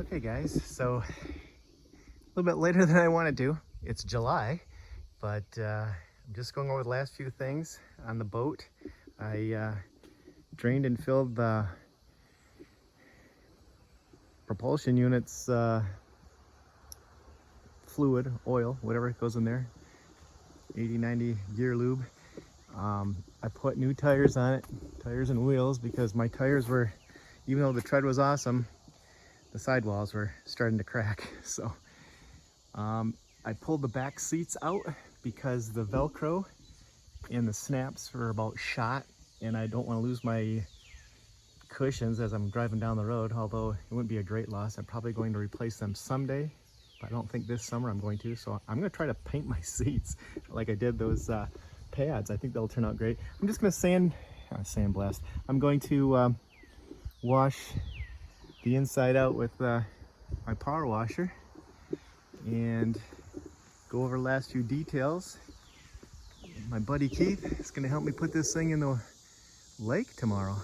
Hey guys, so a little bit later than I wanted to. It's July, but I'm just going over the last few things on the boat. I drained and filled the propulsion unit's fluid, oil, whatever goes in there, 80-90 gear lube. I put new tires on it, tires and wheels, because my tires were, even though the tread was awesome, the sidewalls were starting to crack. So I pulled the back seats out because the Velcro and the snaps were about shot, and I don't want to lose my cushions as I'm driving down the road, although it wouldn't be a great loss. I'm probably going to replace them someday, but I don't think this summer I'm going to. So I'm going to try to paint my seats like I did those pads. I think they'll turn out great. I'm just going to sandblast. I'm going to wash the inside out with my power washer and go over the last few details. My buddy Keith is going to help me put this thing in the lake tomorrow.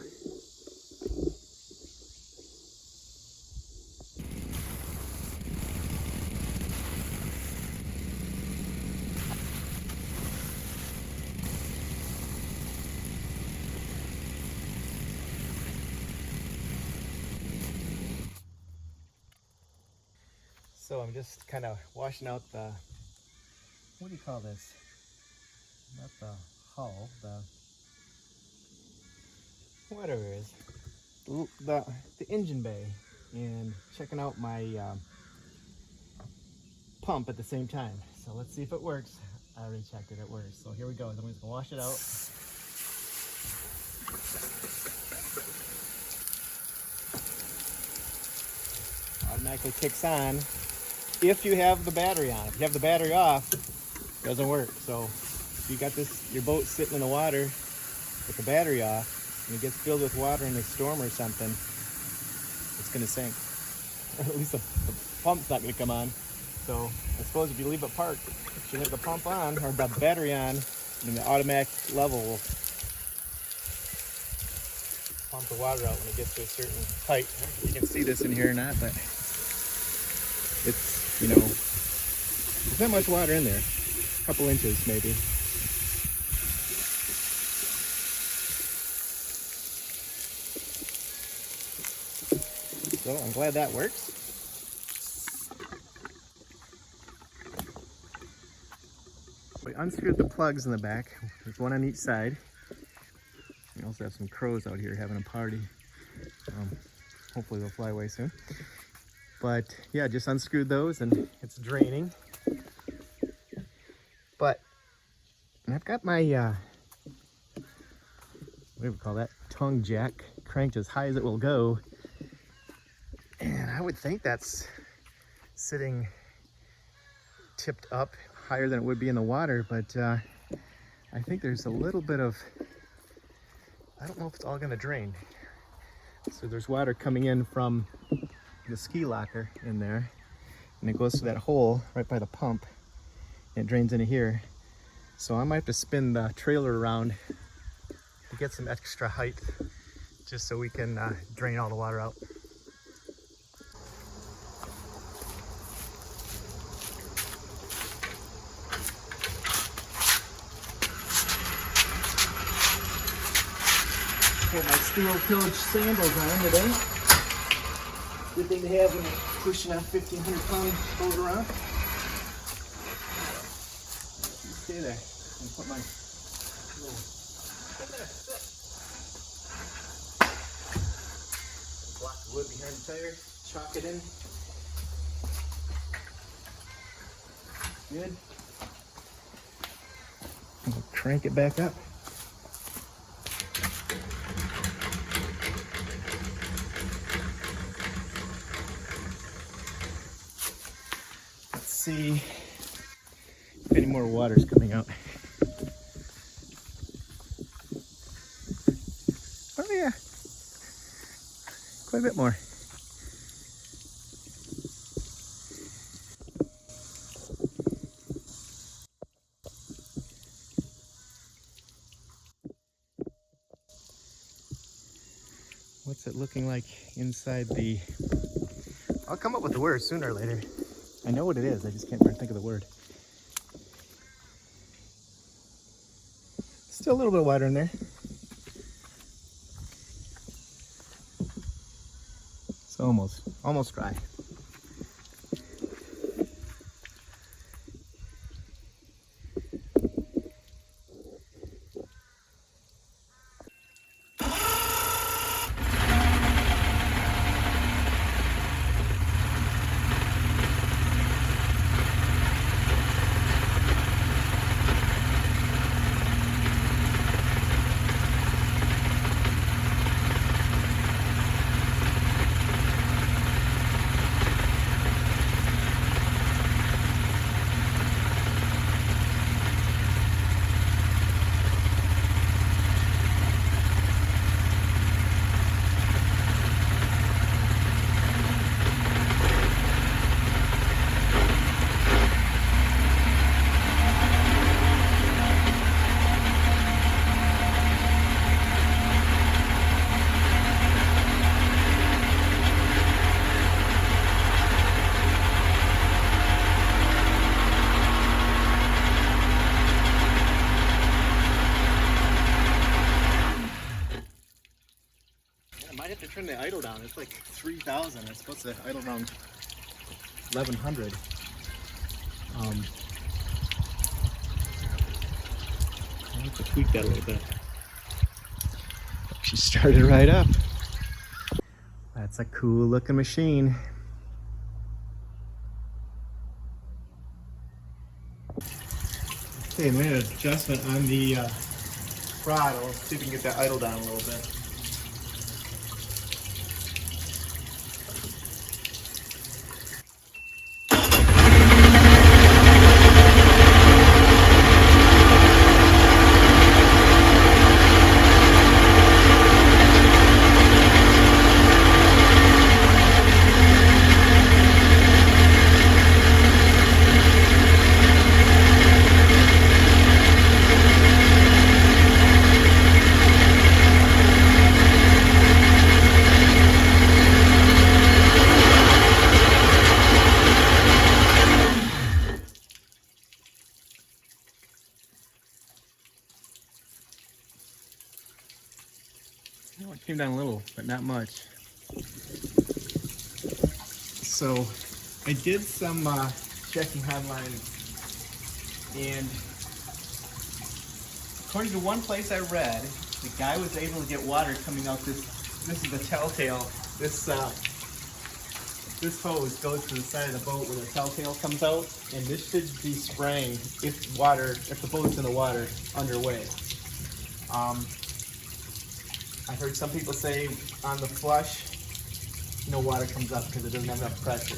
So I'm just kind of washing out the, what do you call this? Not the hull, whatever it is. The engine bay, and checking out my pump at the same time. So let's see if it works. I already checked it, it works. So here we go. I'm just gonna wash it out. Automatically kicks on if you have the battery on. If you have the battery off, it doesn't work. So if you got your boat sitting in the water with the battery off and it gets filled with water in a storm or something, it's gonna sink. Or at least the pump's not gonna come on. So I suppose if you leave it parked, if you leave the pump on or the battery on, then the automatic level will pump the water out when it gets to a certain height. You can see this in here or not, but it's, you know, there's not much water in there. A couple inches maybe. So I'm glad that works. We unscrewed the plugs in the back. There's one on each side. We also have some crows out here having a party. Hopefully they'll fly away soon. But yeah, just unscrewed those and it's draining. But I've got my, what do we call that? Tongue jack cranked as high as it will go. And I would think that's sitting tipped up higher than it would be in the water, but I think there's a little bit of, I don't know if it's all gonna drain. So there's water coming in from the ski locker in there, and it goes through that hole right by the pump, and it drains into here. So I might have to spin the trailer around to get some extra height, just so we can drain all the water out. Put my steel-toed sandals on today. Good thing to have when you're pushing a 1,500-pound boat around. Stay there and put my little block of wood behind the tire, chalk it in. Good. We'll crank it back up. See if any more water's coming out. Oh yeah, quite a bit more. What's it looking like inside the I'll come up with the word sooner or later. I know what it is, I just can't think of the word. Still a little bit of water in there. It's almost dry. Turn the idle down. It's like 3,000. It's supposed to idle around 1,100. I have to tweak that a little bit. She started right up. That's a cool looking machine. Okay, I made an adjustment on the throttle. See if we can get that idle down a little bit. It came down a little, but not much. So I did some checking online, and according to one place I read, the guy was able to get water coming out this is the telltale. This hose goes to the side of the boat where the telltale comes out, and this should be spraying if the boat's in the water underway. I heard some people say on the flush, no water comes up because it doesn't have enough pressure.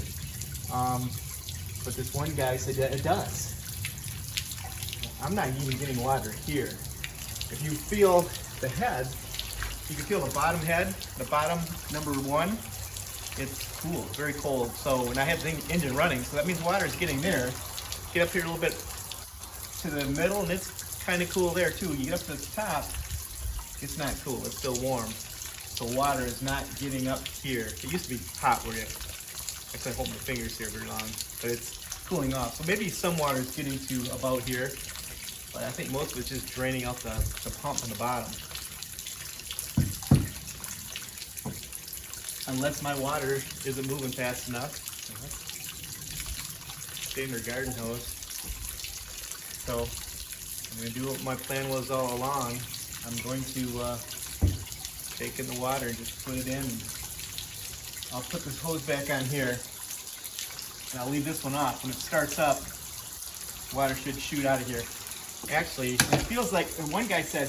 But this one guy said that it does. I'm not even getting water here. If you feel the head, you can feel the bottom head, the bottom number one, it's cool, very cold. So when I have the engine running, so that means water is getting there. Get up here a little bit to the middle, and it's kind of cool there too. You get up to the top, it's not cool, it's still warm. So water is not getting up here. It used to be hot where I couldn't hold my fingers here very long, but it's cooling off. So maybe some water is getting to about here, but I think most of it's just draining out the pump on the bottom. Unless my water isn't moving fast enough. Standard garden hose. So I'm going to do what my plan was all along. I'm going to take in the water and just put it in. I'll put this hose back on here, and I'll leave this one off. When it starts up, water should shoot out of here. Actually, it feels like, one guy said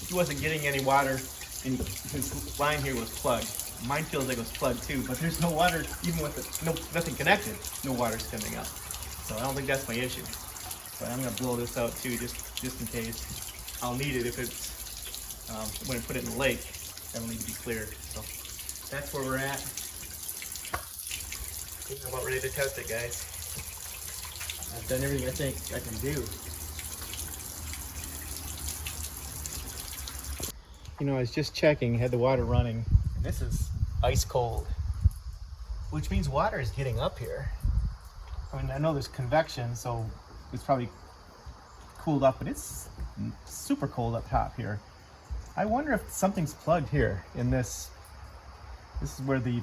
he wasn't getting any water and his line here was plugged. Mine feels like it was plugged too, but there's no water, even with nothing connected, no water's coming up. So I don't think that's my issue. But I'm gonna blow this out too, just in case. I'll need it if it's, when I put it in the lake, that'll need to be cleared. So that's where we're at. I'm about ready to test it, guys. I've done everything I think I can do. You know, I was just checking, had the water running, and this is ice cold. which means water is getting up here. I mean, I know there's convection, so it's probably cooled up, but it's super cold up top here. I wonder if something's plugged here in this. This is where the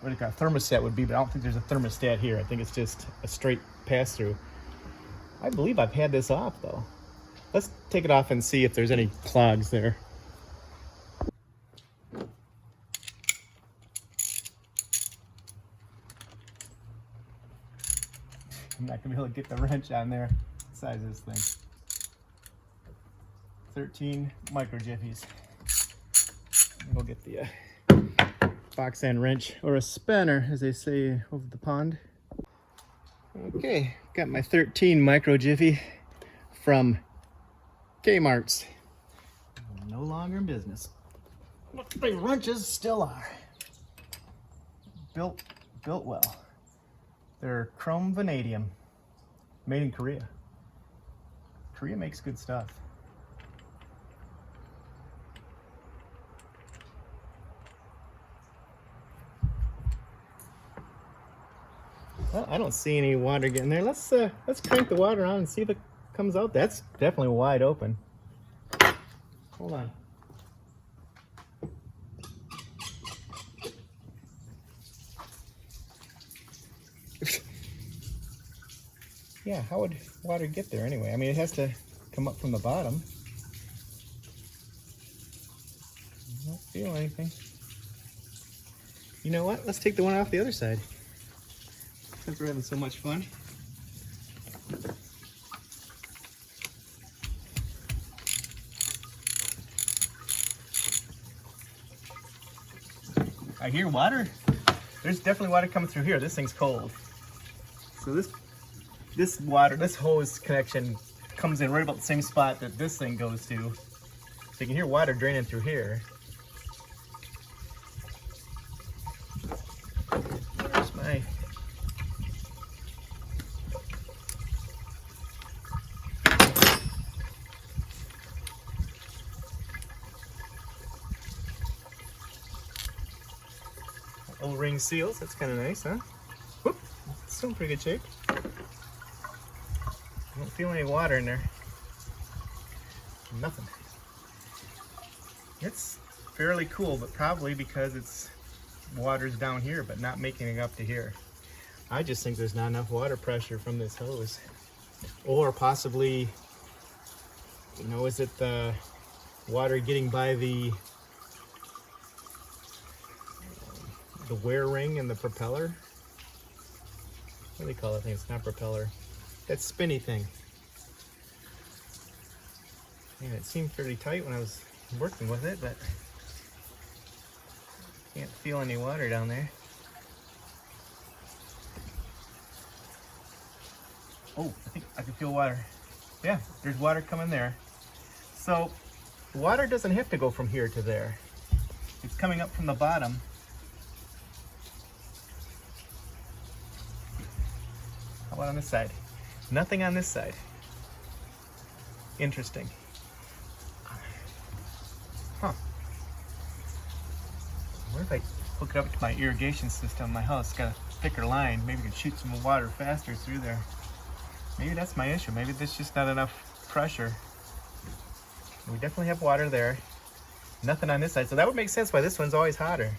thermostat would be, but I don't think there's a thermostat here. I think it's just a straight pass-through. I believe I've had this off though. Let's take it off and see if there's any clogs there. I'm not gonna be able to get the wrench on there. What size is this thing? 13 micro jiffies. We'll get the box end wrench, or a spanner as they say over the pond. Okay, got my 13 micro jiffy from Kmart's. No longer in business. But the wrenches still are. Built well. They're chrome vanadium, made in Korea. Korea makes good stuff. Well, I don't see any water getting there. Let's crank the water on and see if it comes out. That's definitely wide open. Hold on. Yeah, how would water get there anyway? I mean, it has to come up from the bottom. I don't feel anything. You know what? Let's take the one off the other side. Since we're having so much fun. I hear water. There's definitely water coming through here. This thing's cold. So this hose connection comes in right about the same spot that this thing goes to. So you can hear water draining through here. There's my O-ring seals. That's kind of nice, huh? Whoop, it's still in pretty good shape. I don't feel any water in there. Nothing. It's fairly cool, but probably because it's water's down here, but not making it up to here. I just think there's not enough water pressure from this hose. Or possibly, you know, is it the water getting by the wear ring and the propeller? What do they call that thing? It's not propeller. That spinny thing. Man, it seemed pretty tight when I was working with it, but can't feel any water down there. Oh, I think I can feel water. Yeah, there's water coming there. So water doesn't have to go from here to there. It's coming up from the bottom. How about on this side? Nothing on this side. Interesting. Huh. What if I hook it up to my irrigation system in my house? It's got a thicker line. Maybe we can shoot some water faster through there. Maybe that's my issue. Maybe there's just not enough pressure. We definitely have water there. Nothing on this side. So that would make sense why this one's always hotter.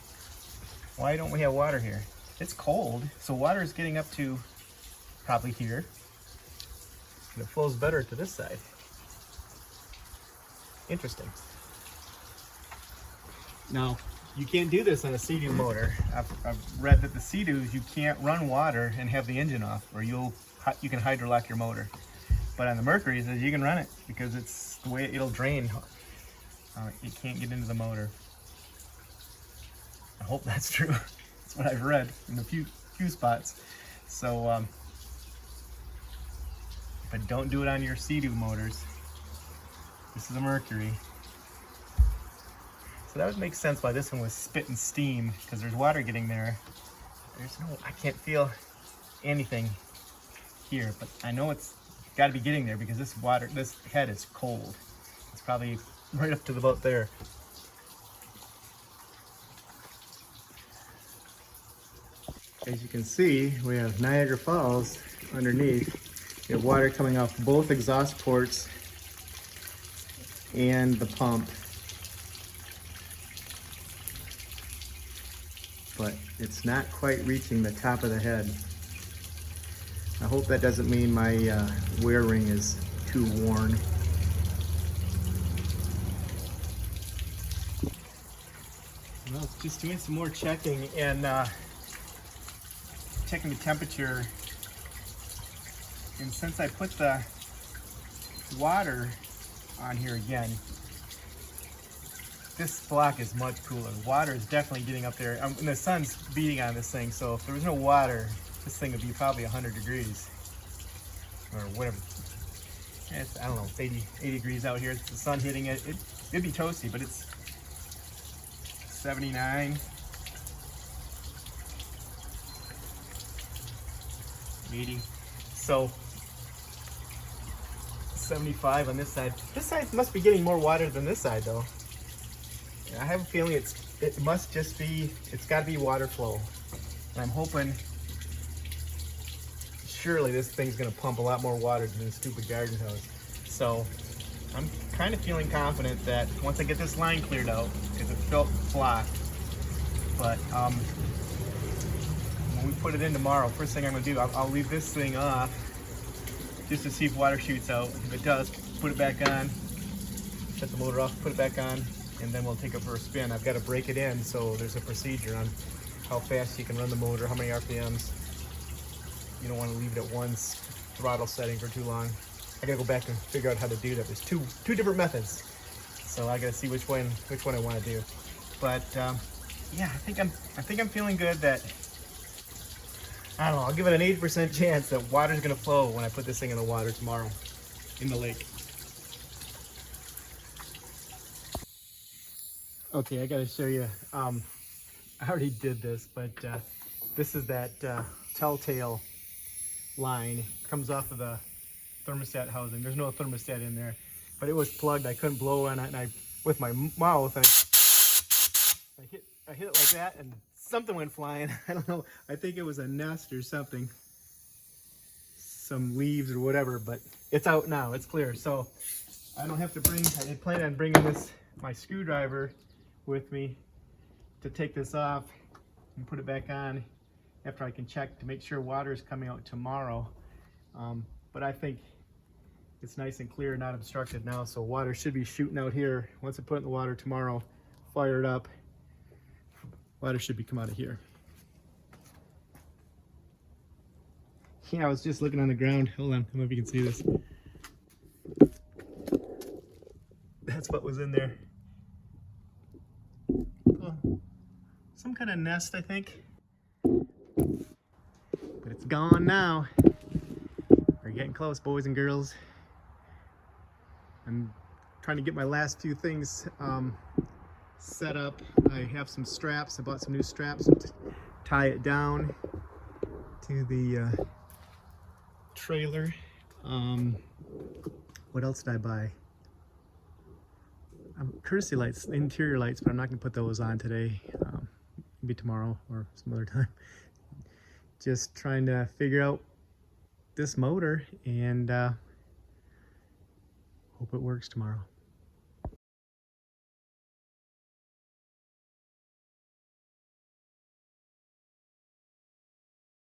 Why don't we have water here? It's cold, so water is getting up to probably here. And it flows better to this side. Interesting. Now, you can't do this on a Sea-Doo motor. I've read that the Sea-Doos, you can't run water and have the engine off, or you can hydrolock your motor. But on the Mercury, it says you can run it because it's the way it'll drain. It can't get into the motor. I hope that's true. That's what I've read in a few spots. So, but don't do it on your Sea-Doo motors. This is a Mercury. So that would make sense why this one was spitting steam, because there's water getting there. I can't feel anything here, but I know it's got to be getting there because this head is cold. It's probably right up to about there. As you can see, we have Niagara Falls underneath. We have water coming off both exhaust ports and the pump. But it's not quite reaching the top of the head. I hope that doesn't mean my wear ring is too worn. Well, it's just doing some more checking and checking the temperature. And since I put the water on here again, this block is much cooler. Water is definitely getting up there. And the sun's beating on this thing, so if there was no water, this thing would be probably 100 degrees. Or whatever. I don't know, it's 80 degrees out here. It's the sun hitting it. It'd be toasty, but it's 79. 80. So 75 on this side. This side must be getting more water than this side though. I have a feeling it must just be, it's got to be water flow. And I'm hoping, surely this thing's going to pump a lot more water than this stupid garden hose. So I'm kind of feeling confident that once I get this line cleared out, because it felt blocked, but when we put it in tomorrow, first thing I'm going to do, I'll leave this thing off just to see if water shoots out. If it does, put it back on, shut the motor off, put it back on, and then we'll take it for a spin. I've got to break it in, so there's a procedure on how fast you can run the motor, how many RPMs. You don't want to leave it at one throttle setting for too long. I gotta go back and figure out how to do that. There's two different methods, so I gotta see which one I want to do. But yeah, I think I'm feeling good that, I don't know, I'll give it an 80% chance that water's gonna flow when I put this thing in the water tomorrow in the lake. Okay, I gotta show you. I already did this, but this is that telltale line. It comes off of the thermostat housing. There's no thermostat in there, but it was plugged. I couldn't blow on it, and I, with my mouth, I hit it like that, and something went flying. I don't know. I think it was a nest or something, some leaves or whatever. But it's out now. It's clear, so I don't have to bring. I had planned on bringing my screwdriver with me to take this off and put it back on after I can check to make sure water is coming out tomorrow. But I think it's nice and clear, not obstructed now, so water should be shooting out here. Once I put it in the water tomorrow, fire it up, water should be coming out of here. Yeah, I was just looking on the ground. Hold on, I don't know if you can see this. That's what was in there. Oh, some kind of nest, I think. But it's gone now. We're getting close, boys and girls. I'm trying to get my last few things set up. I have some straps. I bought some new straps to tie it down to the trailer. What else did I buy? Courtesy lights, interior lights, but I'm not going to put those on today. Maybe tomorrow or some other time. Just trying to figure out this motor and hope it works tomorrow.